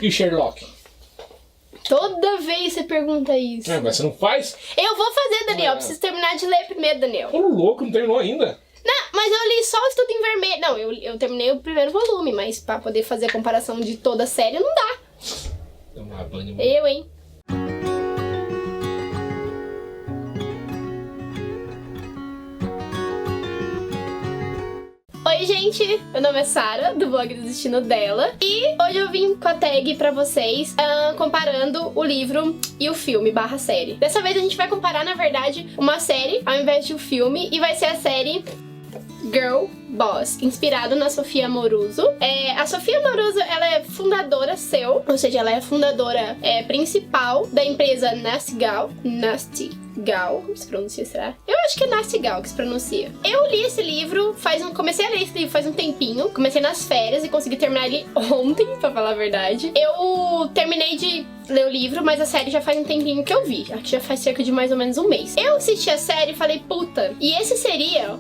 E Sherlock? Toda vez você pergunta isso. Mas você não faz? Eu vou fazer, Daniel. Preciso terminar de ler primeiro, Daniel. Ô, louco, não terminou ainda? Não, mas eu li só o Estudo em Vermelho. Não, eu terminei o primeiro volume, mas pra poder fazer a comparação de toda a série não dá. Vamos lá, Bunny. Eu, hein? Oi, gente! Meu nome é Sara, do blog do Destino Dela. E hoje eu vim com a tag pra vocês, comparando o livro e o filme / série. Dessa vez a gente vai comparar, na verdade, uma série ao invés de um filme. E vai ser a série Girl Boss, inspirado na Sophia Amoruso. A Sophia Amoruso, ela é fundadora ou seja, ela é a fundadora principal da empresa Nasty Gal, como se pronuncia, será? Eu acho que é Nasty Gal que se pronuncia. Eu li esse livro, comecei a ler esse livro faz um tempinho, comecei nas férias e consegui terminar ele ontem, pra falar a verdade. Eu terminei de ler o livro, mas a série já faz um tempinho que eu vi, acho que já faz cerca de mais ou menos um mês. Eu assisti a série e falei, puta, e esse seria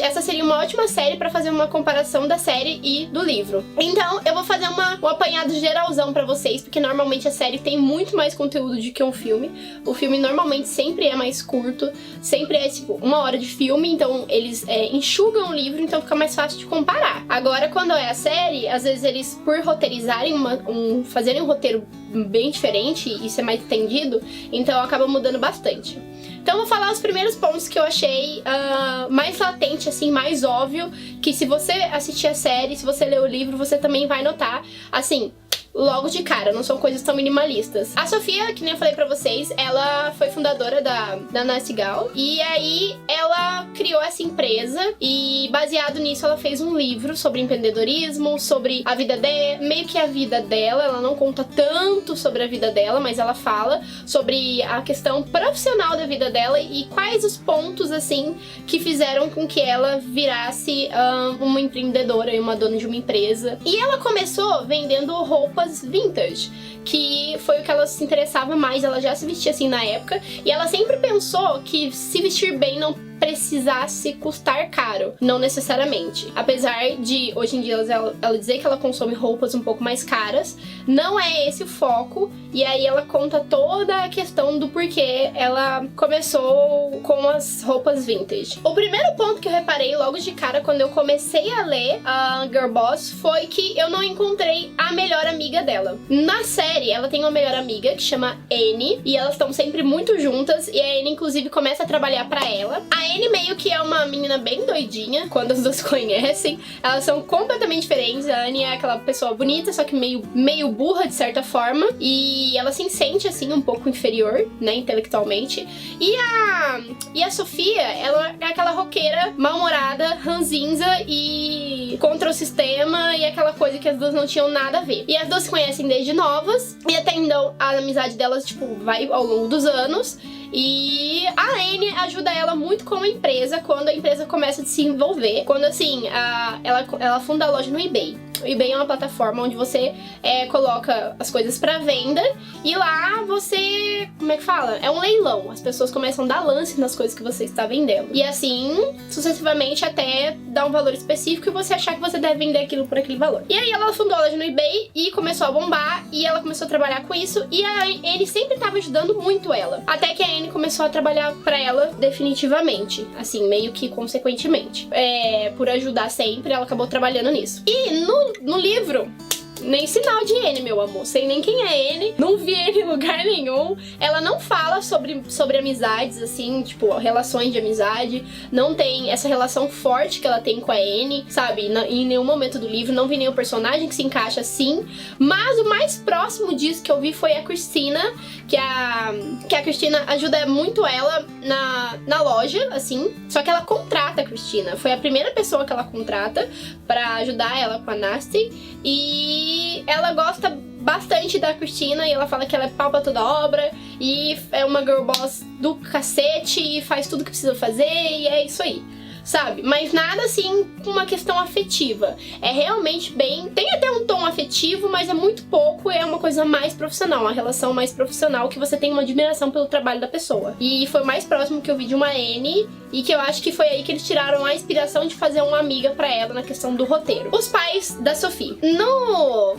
essa seria uma ótima série pra fazer uma comparação da série e do livro. Então, eu vou fazer um apanhado geralzão pra vocês, porque normalmente a série tem muito mais conteúdo do que um filme. O filme normalmente sempre é mais curto, sempre é tipo 1 hora de filme, então eles enxugam o livro, então fica mais fácil de comparar. Agora, quando é a série, às vezes eles, por roteirizarem fazerem um roteiro bem diferente e ser mais estendido, então acaba mudando bastante. Então eu vou falar os primeiros pontos que eu achei mais latente, assim, mais óbvio, que se você assistir a série, se você ler o livro, você também vai notar, assim, logo de cara, não são coisas tão minimalistas. A Sofia, que nem eu falei pra vocês, ela foi fundadora da Nasty Gal, e aí ela criou essa empresa, e baseado nisso ela fez um livro sobre empreendedorismo, sobre a vida dela, meio que a vida dela. Ela não conta tanto sobre a vida dela, mas ela fala sobre a questão profissional da vida dela e quais os pontos, assim, que fizeram com que ela virasse uma empreendedora e uma dona de uma empresa. E ela começou vendendo roupas vintage, que foi o que ela se interessava mais. Ela já se vestia assim na época, e ela sempre pensou que se vestir bem não precisasse custar caro, não necessariamente. Apesar de, hoje em dia, ela dizer que ela consome roupas um pouco mais caras, não é esse o foco, e aí ela conta toda a questão do porquê ela começou com as roupas vintage. O primeiro ponto que eu reparei logo de cara quando eu comecei a ler a Girl Boss foi que eu não encontrei a melhor amiga dela. Na série, ela tem uma melhor amiga que chama Annie, e elas estão sempre muito juntas, e a Annie, inclusive, começa a trabalhar pra ela. A Annie meio que é uma menina bem doidinha, quando as duas conhecem. Elas são completamente diferentes. A Annie é aquela pessoa bonita, só que meio burra, de certa forma. E ela se sente, assim, um pouco inferior, né, intelectualmente. E a Sofia, ela é aquela roqueira mal-humorada, ranzinza e contra o sistema, e aquela coisa que as duas não tinham nada a ver. E as duas se conhecem desde novas, e até então a amizade delas, tipo, vai ao longo dos anos. E a Annie ajuda ela muito com a empresa, quando a empresa começa a se envolver. Quando, assim, ela funda a loja no eBay. O eBay é uma plataforma onde você coloca as coisas pra venda, e lá você, como é que fala? É um leilão. As pessoas começam a dar lance nas coisas que você está vendendo. E assim, sucessivamente, até dar um valor específico e você achar que você deve vender aquilo por aquele valor. E aí ela fundou a loja no eBay e começou a bombar, e ela começou a trabalhar com isso, e a Annie sempre estava ajudando muito ela. Até que a Annie começou a trabalhar pra ela definitivamente, assim, meio que consequentemente. Por ajudar sempre, ela acabou trabalhando nisso. E no livro, nem sinal de Annie, meu amor. Sei nem quem é Annie, não vi Annie em lugar nenhum. Ela não fala sobre amizades, assim, tipo, relações de amizade. Não tem essa relação forte que ela tem com a Annie, sabe? Em nenhum momento do livro, não vi nenhum personagem que se encaixa assim. Mas o mais próximo disso que eu vi foi a Christina, que a Christina ajuda muito ela na loja, assim. Só que ela contrata a Christina. Foi a primeira pessoa que ela contrata pra ajudar ela com a Nasty. E ela gosta bastante da Christina, e ela fala que ela é pau pra toda obra, e é uma girl boss do cacete, e faz tudo que precisa fazer, e é isso aí. sabe? Mas nada assim com uma questão afetiva. É realmente bem... Tem até um tom afetivo, mas é muito pouco, é uma coisa mais profissional, uma relação mais profissional que você tem uma admiração pelo trabalho da pessoa. E foi o mais próximo que eu vi de uma Anne, e que eu acho que foi aí que eles tiraram a inspiração de fazer uma amiga pra ela na questão do roteiro. Os pais da Sophie.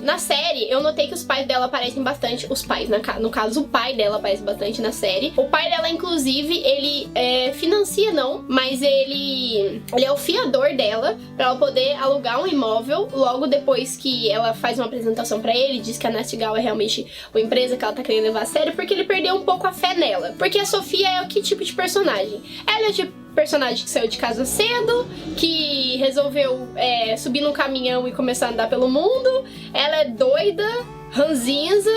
Na série, eu notei que os pais dela aparecem bastante. Os pais, no caso, o pai dela aparece bastante na série. O pai dela, inclusive, ele financia não, mas ele é o fiador dela pra ela poder alugar um imóvel logo depois que ela faz uma apresentação pra ele, diz que a Nestgal é realmente uma empresa que ela tá querendo levar a sério, porque ele perdeu um pouco a fé nela. Porque a Sophia é o que tipo de personagem? Ela é o tipo personagem que saiu de casa cedo, que resolveu subir num caminhão e começar a andar pelo mundo. Ela é doida, ranzinza,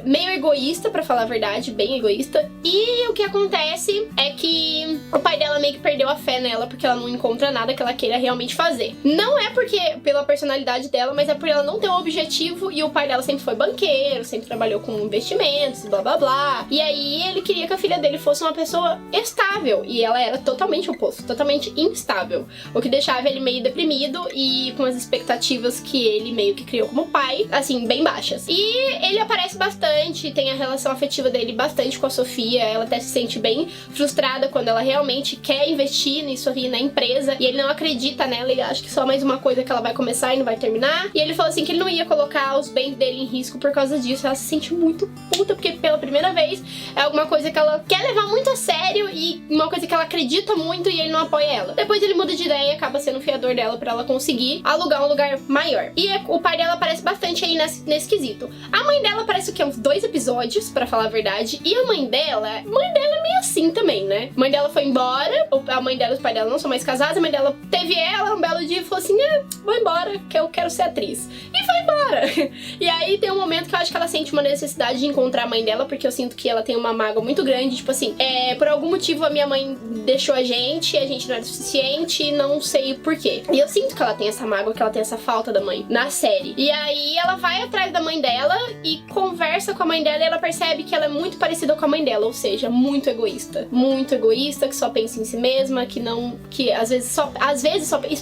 meio egoísta, pra falar a verdade, bem egoísta. E o que acontece é que o pai dela meio que perdeu a fé nela, porque ela não encontra nada que ela queira realmente fazer. Não é porque pela personalidade dela, mas é por ela não ter um objetivo, e o pai dela sempre foi banqueiro, sempre trabalhou com investimentos, blá blá blá. E aí ele queria que a filha dele fosse uma pessoa estável, e ela era totalmente oposto, totalmente instável. O que deixava ele meio deprimido e com as expectativas que ele meio que criou como pai, assim, bem baixas. E ele aparece bastante, tem a relação afetiva dele bastante com a Sophia, ela até se sente bem frustrada quando ela realmente quer investir nisso aqui na empresa, e ele não acredita nela, ele acha que só mais uma coisa que ela vai começar e não vai terminar. E ele falou assim que ele não ia colocar os bens dele em risco por causa disso. Ela se sente muito puta, porque pela primeira vez é alguma coisa que ela quer levar muito a sério e uma coisa que ela acredita muito e ele não apoia ela. Depois ele muda de ideia e acaba sendo o fiador dela pra ela conseguir alugar um lugar maior. E o pai dela aparece bastante aí nesse quesito. A mãe dela aparece o quê? Uns 2 episódios, pra falar a verdade. E a mãe dela é meio assim também, né? A mãe dela foi embora, a mãe dela e o pai dela não são mais casados, a mãe dela teve ela um belo dia e falou assim, vou embora, que eu quero ser atriz. E foi embora. E aí tem um momento que eu acho que ela sente uma necessidade de encontrar a mãe dela, porque eu sinto que ela tem uma mágoa muito grande, tipo assim, por algum motivo a minha mãe deixou a gente não era suficiente, não sei por quê. E eu sinto que ela tem essa mágoa, que ela tem essa falta da mãe na série. E aí ela vai atrás da mãe dela e conversa com a mãe dela e ela percebe que ela é muito parecida com a mãe dela, ou seja, muito egoísta, que só pensa em si mesma, que às vezes só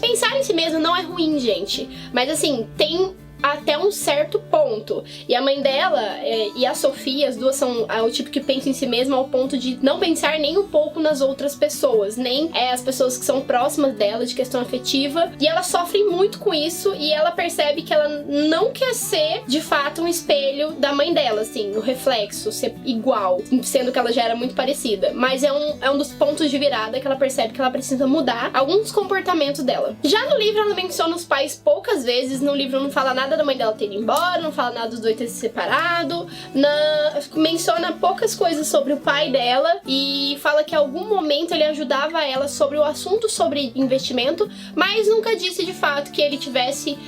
pensar em si mesma não é ruim, gente, mas assim, tem até um certo ponto. E a mãe dela e a Sophia, as duas são o tipo que pensa em si mesma ao ponto de não pensar nem um pouco nas outras pessoas, nem as pessoas que são próximas dela, de questão afetiva. E ela sofre muito com isso e ela percebe que ela não quer ser, de fato, um espelho da mãe dela, assim, o reflexo, ser igual, sendo que ela já era muito parecida. Mas é um dos pontos de virada que ela percebe que ela precisa mudar alguns comportamentos dela. Já no livro ela menciona os pais poucas vezes, no livro não fala nada da mãe dela ter ido embora, não fala nada dos dois terem se separado, menciona poucas coisas sobre o pai dela e fala que em algum momento ele ajudava ela sobre o assunto sobre investimento, mas nunca disse de fato que ele tivesse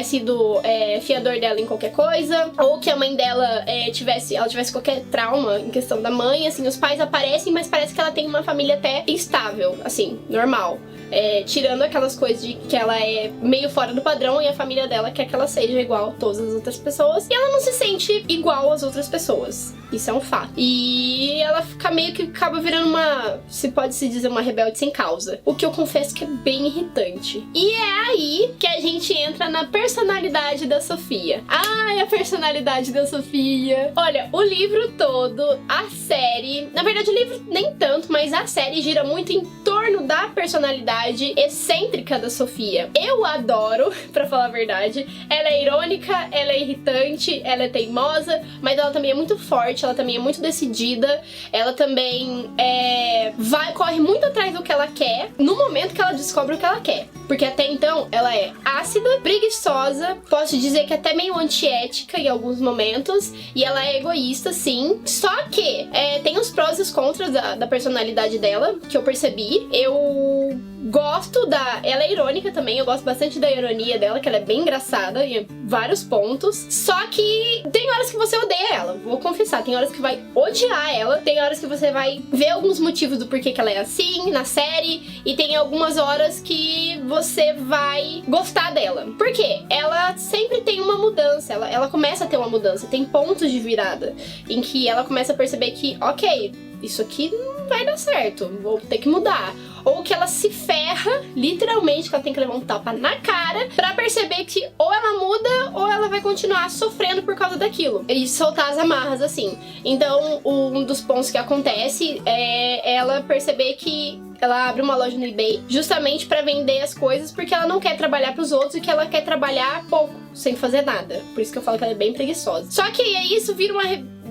sido fiador dela em qualquer coisa, ou que a mãe dela tivesse qualquer trauma em questão da mãe. Assim, os pais aparecem, mas parece que ela tem uma família até estável, assim, normal. Tirando aquelas coisas de que ela é meio fora do padrão e a família dela quer que ela seja igual a todas as outras pessoas, e ela não se sente igual às outras pessoas. Isso é um fato. E ela acaba virando se pode se dizer, uma rebelde sem causa. O que eu confesso que é bem irritante. E é aí que a gente entra na personalidade da Sophia. Ai, a personalidade da Sophia. Olha, o livro todo, a série... Na verdade, o livro nem tanto, mas a série gira muito em torno da personalidade excêntrica da Sophia. Eu adoro, pra falar a verdade. Ela é irônica, ela é irritante, ela é teimosa, mas ela também é muito forte, ela também é muito decidida, ela também corre muito atrás do que ela quer no momento que ela descobre o que ela quer. Porque até então ela é ácida, preguiçosa, posso dizer que até meio antiética em alguns momentos, e ela é egoísta, sim. Só que tem os prós e os contras da personalidade dela, que eu percebi. Eu gosto ela é irônica também, eu gosto bastante da ironia dela, que ela é bem engraçada em vários pontos. Só que tem horas que você odeia ela, vou confessar, tem horas que vai odiar ela, tem horas que você vai ver alguns motivos do porquê que ela é assim na série, e tem algumas horas que você vai gostar dela. Por quê? Ela sempre tem uma mudança, ela começa a ter uma mudança, tem pontos de virada em que ela começa a perceber que, ok, isso aqui não vai dar certo, vou ter que mudar. Ou que ela se ferra, literalmente, que ela tem que levar um tapa na cara pra perceber que ou ela muda ou ela vai continuar sofrendo por causa daquilo. E soltar as amarras, assim. Então, um dos pontos que acontece é ela perceber que ela abre uma loja no eBay justamente pra vender as coisas porque ela não quer trabalhar pros outros e que ela quer trabalhar pouco, sem fazer nada. Por isso que eu falo que ela é bem preguiçosa. Só que aí isso vira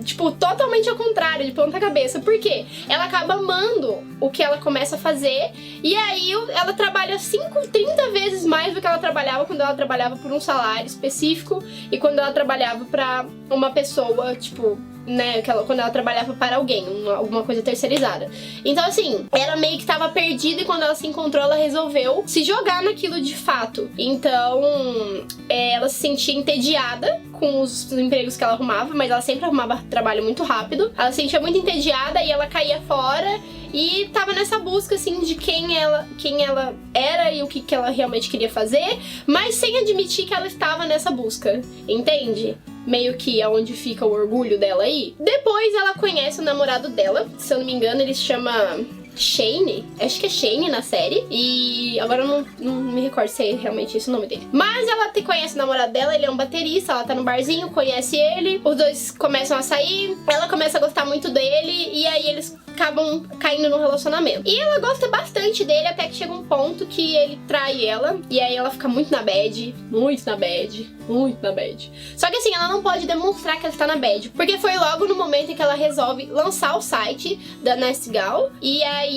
tipo, totalmente ao contrário, de ponta cabeça. Por quê? Ela acaba amando o que ela começa a fazer e aí ela trabalha 30 vezes mais do que ela trabalhava quando ela trabalhava por um salário específico e quando ela trabalhava pra uma pessoa, tipo, né, quando ela trabalhava para alguém, alguma coisa terceirizada. Então, assim, ela meio que tava perdida e quando ela se encontrou, ela resolveu se jogar naquilo de fato. Então, ela se sentia entediada com os empregos que ela arrumava, mas ela sempre arrumava trabalho muito rápido. Ela se sentia muito entediada e ela caía fora e tava nessa busca, assim, de quem ela era e o que ela realmente queria fazer, mas sem admitir que ela estava nessa busca, entende? Meio que é onde fica o orgulho dela aí. Depois ela conhece o namorado dela, se eu não me engano ele se chama Shane, acho que é Shane na série, e agora eu não me recordo se é realmente esse o nome dele. Mas ela conhece o namorado dela, ele é um baterista, ela tá no barzinho, conhece ele, os dois começam a sair, ela começa a gostar muito dele, e aí eles acabam caindo no relacionamento. E ela gosta bastante dele, até que chega um ponto que ele trai ela, e aí ela fica muito na bad, muito na bad. Só que assim, ela não pode demonstrar que ela está na bad, porque foi logo no momento em que ela resolve lançar o site da Nestgal, e aí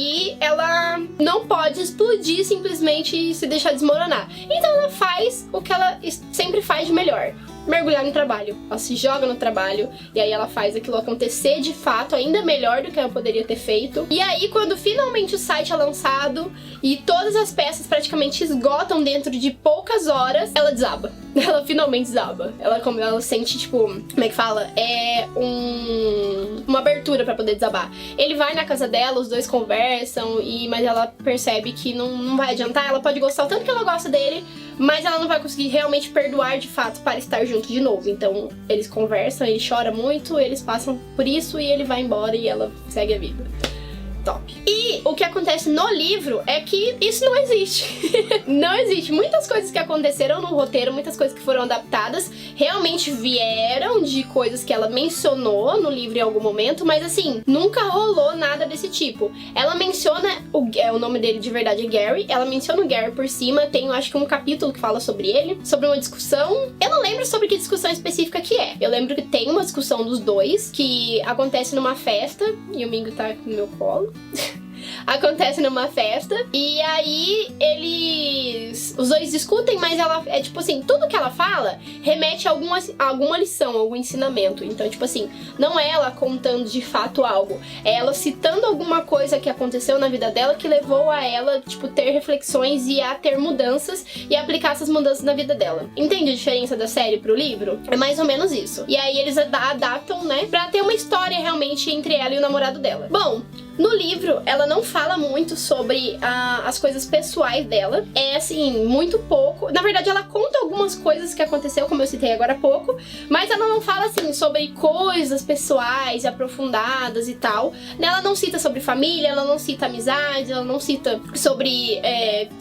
ela não pode explodir simplesmente e se deixar desmoronar. Então ela faz o que ela sempre faz de melhor: mergulhar no trabalho. Ela se joga no trabalho e aí ela faz aquilo acontecer de fato, ainda melhor do que ela poderia ter feito. E aí, quando finalmente o site é lançado e todas as peças praticamente esgotam dentro de poucas horas, ela desaba. Ela finalmente desaba. Ela sente, tipo, como é que fala? Uma abertura pra poder desabar. Ele vai na casa dela, os dois conversam, mas ela percebe que não vai adiantar. Ela pode gostar o tanto que ela gosta dele, mas ela não vai conseguir realmente perdoar de fato para estar junto de novo. Então eles conversam, ele chora muito, eles passam por isso e ele vai embora e ela segue a vida. Top. E o que acontece no livro é que isso não existe. Não existe. Muitas coisas que aconteceram no roteiro, muitas coisas que foram adaptadas, realmente vieram de coisas que ela mencionou no livro em algum momento, mas assim, nunca rolou nada desse tipo. Ela menciona, o nome dele de verdade é Gary, ela menciona o Gary por cima, tem eu acho que um capítulo que fala sobre ele, sobre uma discussão. Eu não lembro sobre que discussão específica que é. Eu lembro que tem uma discussão dos dois, que acontece numa festa, e o Mingo tá no meu colo. Acontece numa festa e aí os dois discutem, mas ela é tipo assim, tudo que ela fala remete a alguma lição, algum ensinamento. Então, tipo assim, não é ela contando de fato algo, é ela citando alguma coisa que aconteceu na vida dela que levou a ela, tipo, ter reflexões e a ter mudanças e aplicar essas mudanças na vida dela. Entende a diferença da série pro livro? É mais ou menos isso. E aí eles adaptam, né, pra ter uma história realmente entre ela e o namorado dela. Bom, no livro, ela não fala muito sobre as coisas pessoais dela. É, assim, muito pouco. Na verdade, ela conta algumas coisas que aconteceu, como eu citei agora há pouco. Mas ela não fala, assim, sobre coisas pessoais, aprofundadas e tal. Ela não cita sobre família, ela não cita amizade, ela não cita sobre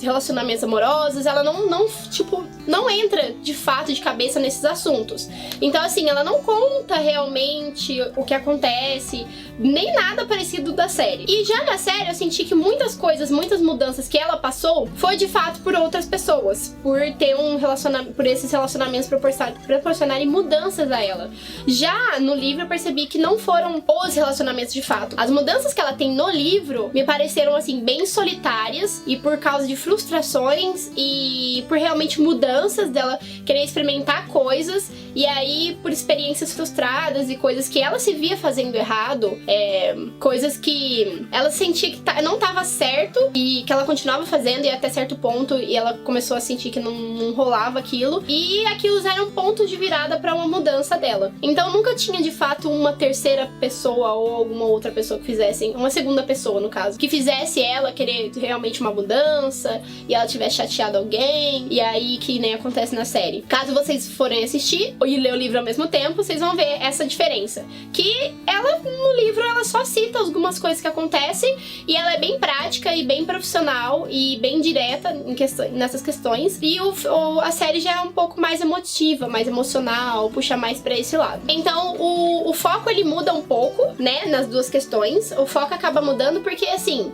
relacionamentos amorosos. Ela não entra, de fato, de cabeça nesses assuntos. Então, assim, ela não conta realmente o que acontece, nem nada parecido da série. E já na série eu senti que muitas coisas, muitas mudanças que ela passou foi de fato por outras pessoas, por ter por esses relacionamentos proporcionarem mudanças a ela. Já no livro eu percebi que não foram os relacionamentos de fato. As mudanças que ela tem no livro me pareceram assim bem solitárias e por causa de frustrações e por realmente mudanças dela querer experimentar coisas e aí por experiências frustradas e coisas que ela se via fazendo errado, coisas que ela sentia que não tava certo e que ela continuava fazendo e até certo ponto e ela começou a sentir que não rolava aquilo e aquilo eram pontos de virada pra uma mudança dela. Então nunca tinha de fato uma terceira pessoa ou alguma outra pessoa que fizesse, uma segunda pessoa no caso, que fizesse ela querer realmente uma mudança e ela tivesse chateado alguém e aí que nem acontece na série. Caso vocês forem assistir, e ler o livro ao mesmo tempo, vocês vão ver essa diferença. Que ela, no livro, ela só cita algumas coisas que acontecem e ela é bem prática e bem profissional e bem direta nessas questões. E a série já é um pouco mais emotiva, mais emocional, puxa mais pra esse lado. Então, o foco, ele muda um pouco, né, nas duas questões. O foco acaba mudando porque, assim,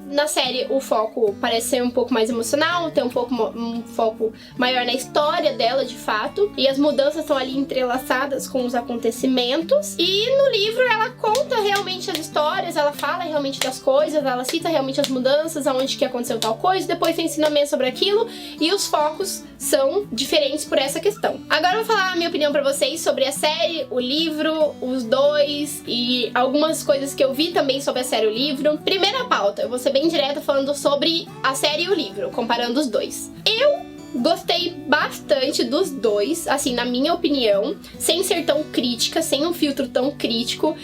na série o foco parece ser um pouco mais emocional, tem um foco maior na história dela, de fato, e as mudanças estão ali entrelaçadas com os acontecimentos. E no livro ela conta realmente as histórias, ela fala realmente das coisas, ela cita realmente as mudanças, aonde que aconteceu tal coisa, depois tem ensinamento sobre aquilo, e os focos são diferentes por essa questão. Agora eu vou falar a minha opinião pra vocês sobre a série, o livro, os dois e algumas coisas que eu vi também sobre a série e o livro. Primeira pauta, eu vou ser bem direta falando sobre a série e o livro, comparando os dois. Eu gostei bastante dos dois, assim, na minha opinião, sem ser tão crítica, sem um filtro tão crítico.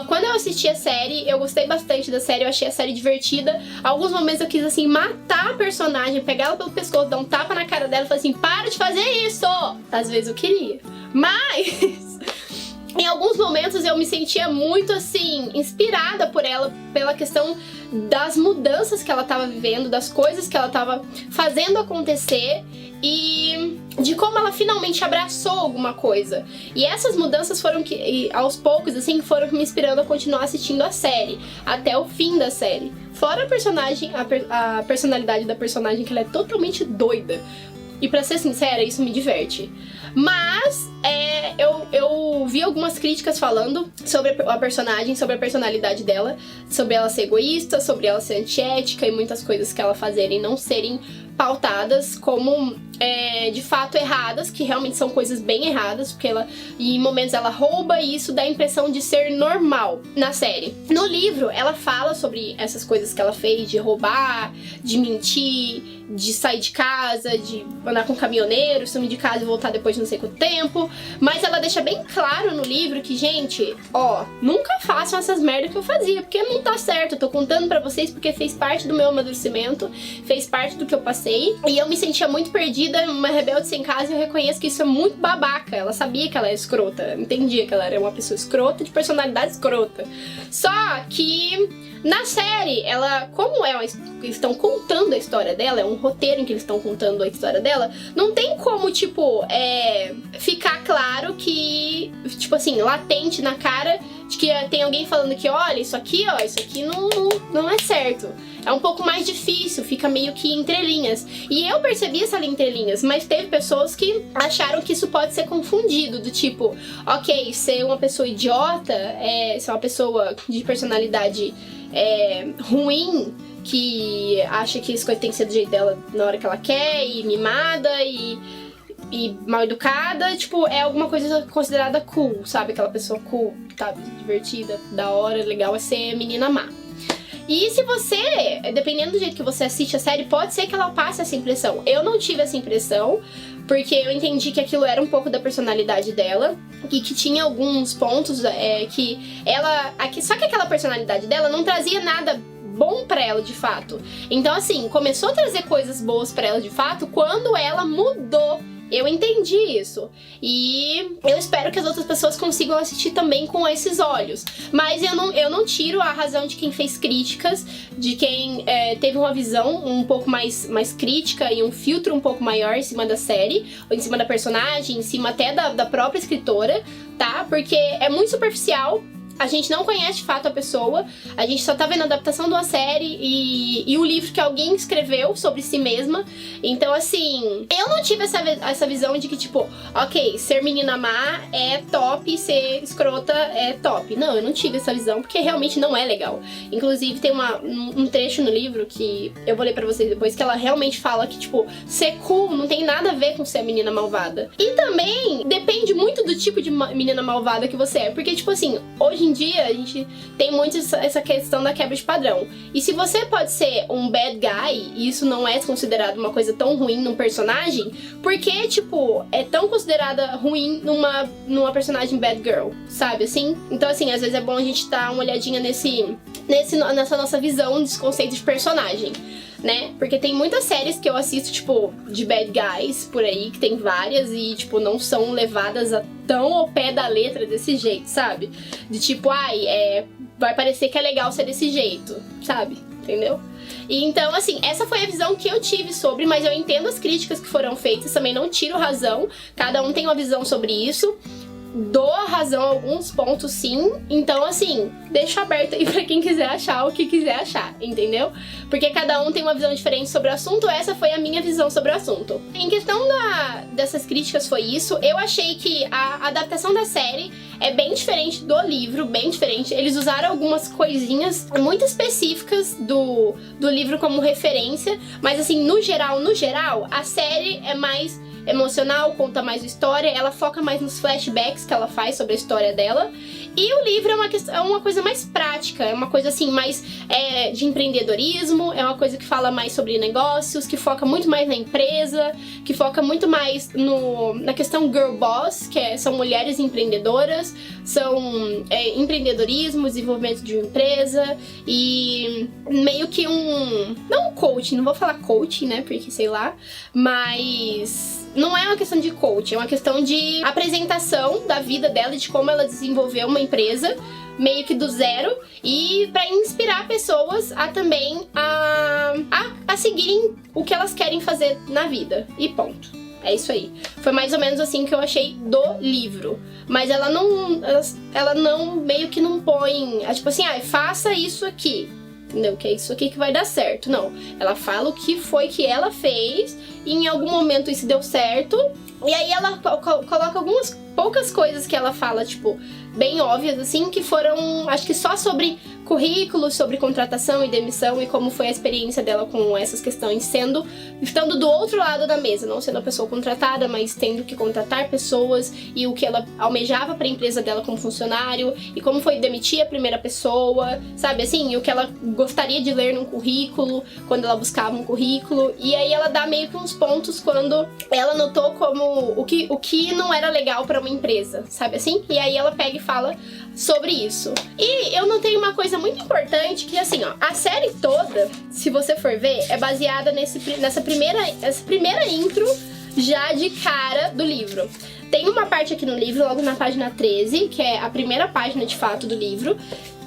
Quando eu assisti a série, eu gostei bastante da série, eu achei a série divertida. Alguns momentos eu quis, assim, matar a personagem, pegar ela pelo pescoço, dar um tapa na cara dela e falar assim, para de fazer isso! Às vezes eu queria. Mas em alguns momentos eu me sentia muito, assim, inspirada por ela, pela questão das mudanças que ela tava vivendo, das coisas que ela tava fazendo acontecer e de como ela finalmente abraçou alguma coisa. E essas mudanças foram que, aos poucos, assim, foram me inspirando a continuar assistindo a série, até o fim da série. Fora a personagem, a personalidade da personagem, que ela é totalmente doida. E pra ser sincera, isso me diverte. Mas eu vi algumas críticas falando sobre a personagem, sobre a personalidade dela, sobre ela ser egoísta, sobre ela ser antiética e muitas coisas que ela fazerem não serem pautadas como de fato erradas, que realmente são coisas bem erradas, porque ela, em momentos ela rouba e isso dá a impressão de ser normal na série. No livro, ela fala sobre essas coisas que ela fez, de roubar, de mentir, de sair de casa, de andar com caminhoneiro, sumir de casa e voltar depois de não sei quanto tempo, mas ela deixa bem claro no livro que, gente, ó, nunca façam essas merdas que eu fazia, porque não tá certo, eu tô contando pra vocês porque fez parte do meu amadurecimento, fez parte do que eu passei, e eu me sentia muito perdida, uma rebelde sem casa, e eu reconheço que isso é muito babaca. Ela sabia que ela é escrota, entendia que ela era uma pessoa escrota, de personalidade escrota. Só que na série, ela, como eles estão contando a história dela, é um roteiro em que eles estão contando a história dela, não tem como, tipo, ficar claro que, tipo assim, latente na cara de que tem alguém falando que, olha, isso aqui não é certo. É um pouco mais difícil, fica meio que entre linhas. E eu percebi essa entre linhas, mas teve pessoas que acharam que isso pode ser confundido, do tipo, ok, ser uma pessoa idiota, ser uma pessoa de personalidade ruim, que acha que as coisas têm que ser do jeito dela na hora que ela quer, e mimada, e mal educada, tipo, é alguma coisa considerada cool, sabe? Aquela pessoa cool, tá, divertida, da hora, legal, é ser menina má. E se você, dependendo do jeito que você assiste a série, pode ser que ela passe essa impressão. Eu não tive essa impressão, porque eu entendi que aquilo era um pouco da personalidade dela, e que tinha alguns pontos que ela... Só que aquela personalidade dela não trazia nada bom pra ela, de fato. Então, assim, começou a trazer coisas boas pra ela, de fato, quando ela mudou. Eu entendi isso. E eu espero que as outras pessoas consigam assistir também com esses olhos. Mas eu não tiro a razão de quem fez críticas, de quem teve uma visão um pouco mais crítica e um filtro um pouco maior em cima da série, ou em cima da personagem, em cima até da própria escritora, tá? Porque é muito superficial. A gente não conhece de fato a pessoa, a gente só tá vendo a adaptação de uma série e o livro que alguém escreveu sobre si mesma. Então, assim, eu não tive essa visão de que, tipo, ok, ser menina má é top, ser escrota é top. Não, eu não tive essa visão, porque realmente não é legal. Inclusive, tem um trecho no livro que eu vou ler pra vocês depois, que ela realmente fala que, tipo, ser cool não tem nada a ver com ser a menina malvada. E também depende muito do tipo de menina malvada que você é, porque, tipo assim, hoje em dia a gente tem muito essa questão da quebra de padrão. E se você pode ser um bad guy e isso não é considerado uma coisa tão ruim num personagem, por que, tipo, é tão considerada ruim numa personagem bad girl, sabe, assim? Então, assim, às vezes é bom a gente dar uma olhadinha nessa nossa visão desse conceito de personagem. né? Porque tem muitas séries que eu assisto, tipo, de bad guys por aí, que tem várias e, tipo, não são levadas tão ao pé da letra desse jeito, sabe? De tipo, vai parecer que é legal ser desse jeito, sabe? Entendeu? E então, assim, essa foi a visão que eu tive sobre, mas eu entendo as críticas que foram feitas, também não tiro razão, cada um tem uma visão sobre isso. Dou a razão a alguns pontos, sim. Então, assim, deixo aberto aí pra quem quiser achar o que quiser achar, entendeu? Porque cada um tem uma visão diferente sobre o assunto. Essa foi a minha visão sobre o assunto. Em questão dessas críticas foi isso. Eu achei que a adaptação da série é bem diferente do livro, bem diferente. Eles usaram algumas coisinhas muito específicas do livro como referência. Mas, assim, no geral, a série é mais emocional, conta mais história, ela foca mais nos flashbacks que ela faz sobre a história dela. E o livro é uma coisa mais prática, é uma coisa assim mais de empreendedorismo, é uma coisa que fala mais sobre negócios, que foca muito mais na empresa, que foca muito mais na questão girl boss, são mulheres empreendedoras, são empreendedorismo, desenvolvimento de uma empresa e meio que não um coaching, não vou falar coaching, né, porque sei lá, mas não é uma questão de coaching, é uma questão de apresentação da vida dela e de como ela desenvolveu uma empresa meio que do zero e pra inspirar pessoas a também a seguirem o que elas querem fazer na vida. E ponto. É isso aí. Foi mais ou menos assim que eu achei do livro. Mas ela não meio que não põe, tipo assim, faça isso aqui. Entendeu? Que é isso aqui que vai dar certo. Não. Ela fala o que foi que ela fez e em algum momento isso deu certo. E aí ela coloca algumas poucas coisas que ela fala, tipo, bem óbvias, assim, que foram, acho que só sobre currículo, sobre contratação e demissão e como foi a experiência dela com essas questões, estando do outro lado da mesa, não sendo a pessoa contratada, mas tendo que contratar pessoas e o que ela almejava para a empresa dela como funcionário e como foi demitir a primeira pessoa, sabe, assim, e o que ela gostaria de ler num currículo, quando ela buscava um currículo, e aí ela dá meio que uns pontos quando ela notou como o que não era legal para uma empresa, sabe assim? E aí ela pega e fala sobre isso. E eu notei uma coisa muito importante, que assim, ó, a série toda, se você for ver, é baseada nessa primeira intro já de cara do livro. Tem uma parte aqui no livro, logo na página 13, que é a primeira página de fato do livro.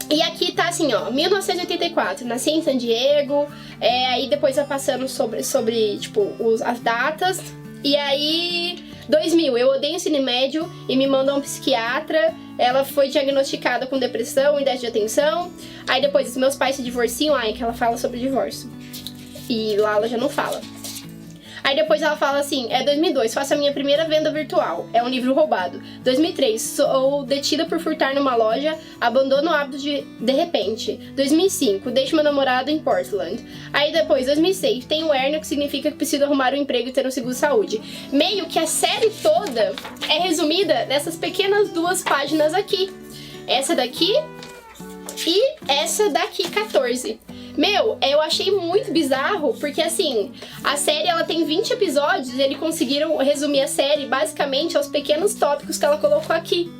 E aqui tá assim, ó, 1984, nasci em San Diego, aí depois vai passando sobre tipo, as datas, e aí 2000, eu odeio ensino médio e me mandou a um psiquiatra, ela foi diagnosticada com depressão e déficit de atenção, aí depois meus pais se divorciam, que ela fala sobre divórcio, e lá ela já não fala. Aí depois ela fala assim, 2002, faço a minha primeira venda virtual, é um livro roubado. 2003, sou detida por furtar numa loja, abandono o hábito de repente. 2005, deixo meu namorado em Portland. Aí depois, 2006, tenho hérnia, que significa que preciso arrumar um emprego e ter um seguro de saúde. Meio que a série toda é resumida nessas pequenas 2 páginas aqui. Essa daqui e essa daqui, 14. Eu achei muito bizarro, porque assim, a série ela tem 20 episódios e eles conseguiram resumir a série basicamente aos pequenos tópicos que ela colocou aqui.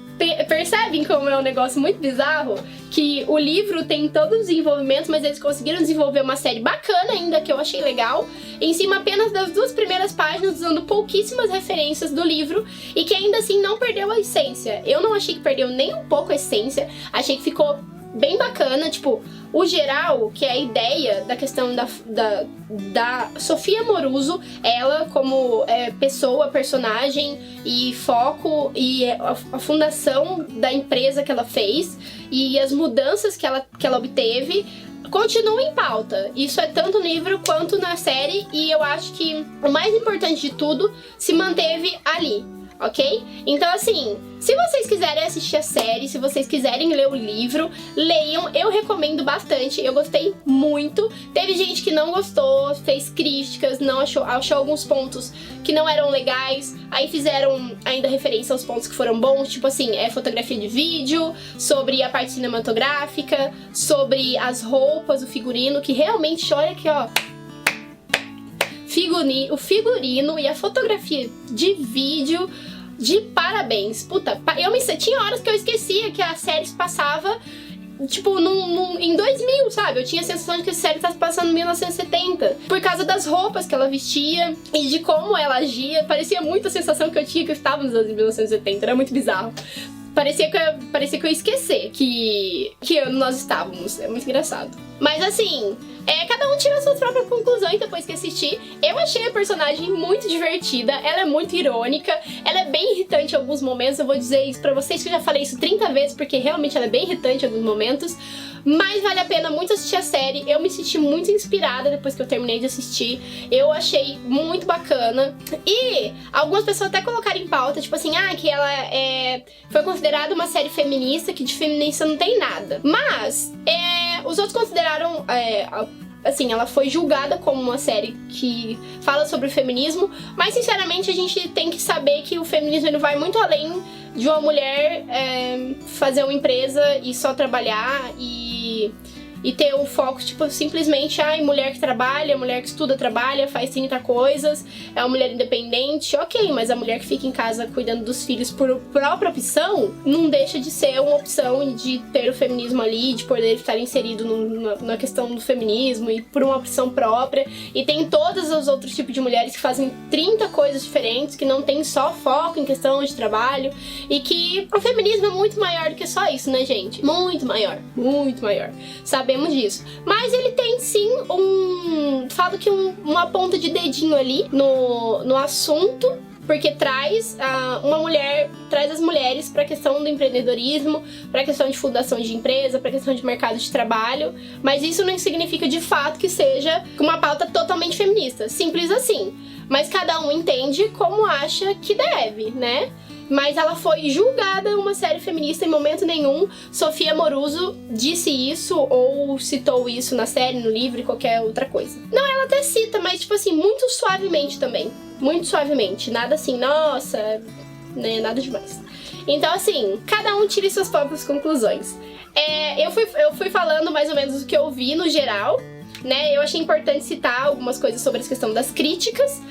Percebem como é um negócio muito bizarro? Que o livro tem todo o desenvolvimento, mas eles conseguiram desenvolver uma série bacana ainda, que eu achei legal, em cima apenas das 2 primeiras páginas, usando pouquíssimas referências do livro, e que ainda assim não perdeu a essência. Eu não achei que perdeu nem um pouco a essência, achei que ficou bem bacana, tipo, o geral, que é a ideia da questão da Sofia Amoruso, ela como pessoa, personagem e foco e a fundação da empresa que ela fez e as mudanças que ela obteve, continua em pauta. Isso é tanto no livro quanto na série, e eu acho que o mais importante de tudo se manteve ali. Ok? Então assim, se vocês quiserem assistir a série, se vocês quiserem ler o livro, leiam, eu recomendo bastante, eu gostei muito. Teve gente que não gostou, fez críticas, não achou alguns pontos que não eram legais, aí fizeram ainda referência aos pontos que foram bons, tipo assim, fotografia de vídeo, sobre a parte cinematográfica, sobre as roupas, o figurino, que realmente, olha aqui, ó, o figurino e a fotografia de vídeo, de parabéns. Puta, tinha horas que eu esquecia que a série se passava tipo, em 2000, sabe? Eu tinha a sensação de que a série tá se passando em 1970. Por causa das roupas que ela vestia e de como ela agia. Parecia muito a sensação que eu tinha que eu estava nos anos de 1970. Era muito bizarro. Parecia que eu ia esquecer que ano nós estávamos. É muito engraçado. Mas assim, cada um tira suas próprias conclusões depois que assistir. Eu achei a personagem muito divertida, ela é muito irônica, ela é bem irritante em alguns momentos. Eu vou dizer isso pra vocês que eu já falei isso 30 vezes, porque realmente ela é bem irritante em alguns momentos. Mas vale a pena muito assistir a série. Eu me senti muito inspirada depois que eu terminei de assistir. Eu achei muito bacana. E algumas pessoas até colocaram em pauta, tipo assim, que ela foi considerada uma série feminista, que de feminista não tem nada. Mas, os outros consideraram... assim, ela foi julgada como uma série que fala sobre o feminismo, mas sinceramente a gente tem que saber que o feminismo ele vai muito além de uma mulher fazer uma empresa e só trabalhar e ter o foco, tipo, simplesmente, mulher que trabalha, mulher que estuda, trabalha, faz 30 coisas, é uma mulher independente, ok, mas a mulher que fica em casa cuidando dos filhos por própria opção, não deixa de ser uma opção de ter o feminismo ali, de poder estar inserido na questão do feminismo e por uma opção própria. E tem todos os outros tipos de mulheres que fazem 30 coisas diferentes, que não tem só foco em questão de trabalho, e que o feminismo é muito maior do que só isso, né, gente? Muito maior, sabemos disso. Mas ele tem sim falo que uma ponta de dedinho ali no assunto, porque traz as mulheres para a questão do empreendedorismo, para a questão de fundação de empresa, para a questão de mercado de trabalho, mas isso não significa de fato que seja uma pauta totalmente feminista, simples assim. Mas cada um entende como acha que deve, né? Mas ela foi julgada uma série feminista em momento nenhum. Sofia Amoruso disse isso ou citou isso na série, no livro e qualquer outra coisa. Não, ela até cita, mas tipo assim, muito suavemente também. Muito suavemente. Nada assim, nossa, né, nada demais. Então assim, cada um tire suas próprias conclusões. Eu fui falando mais ou menos o que eu vi no geral, né? Eu achei importante citar algumas coisas sobre a questão das críticas,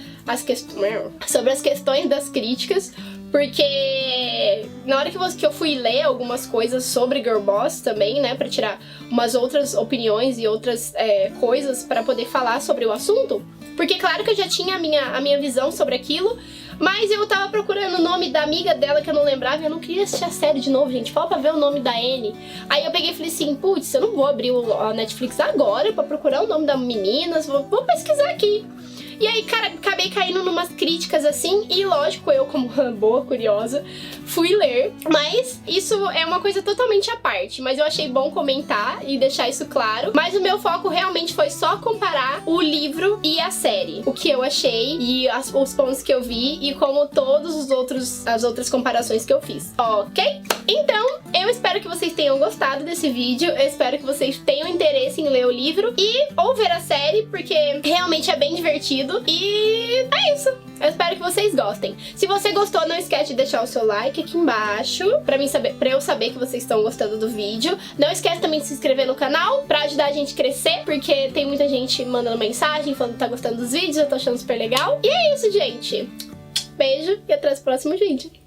sobre as questões das críticas, porque na hora que eu fui ler algumas coisas sobre Girl Boss também, né, pra tirar umas outras opiniões e outras coisas pra poder falar sobre o assunto, porque claro que eu já tinha a minha visão sobre aquilo, mas eu tava procurando o nome da amiga dela que eu não lembrava e eu não queria assistir a série de novo, gente, fala pra ver o nome da Anne. Aí eu peguei e falei assim, putz, eu não vou abrir a Netflix agora pra procurar o nome da menina, vou pesquisar aqui. E aí, cara, acabei caindo numas críticas assim, e lógico, eu como boa curiosa, fui ler. Mas isso é uma coisa totalmente à parte, mas eu achei bom comentar e deixar isso claro. Mas o meu foco realmente foi só comparar o livro e a série. O que eu achei e os pontos que eu vi e como todos as outras comparações que eu fiz, ok? Então, eu espero que vocês tenham gostado desse vídeo, eu espero que vocês tenham interesse em ler o livro ou ver a série, porque realmente é bem divertido. E é isso. Eu espero que vocês gostem. Se você gostou, não esquece de deixar o seu like aqui embaixo pra eu saber que vocês estão gostando do vídeo. Não esquece também de se inscrever no canal pra ajudar a gente a crescer, porque tem muita gente mandando mensagem falando que tá gostando dos vídeos, eu tô achando super legal. E é isso, gente. Beijo e até o próximo vídeo.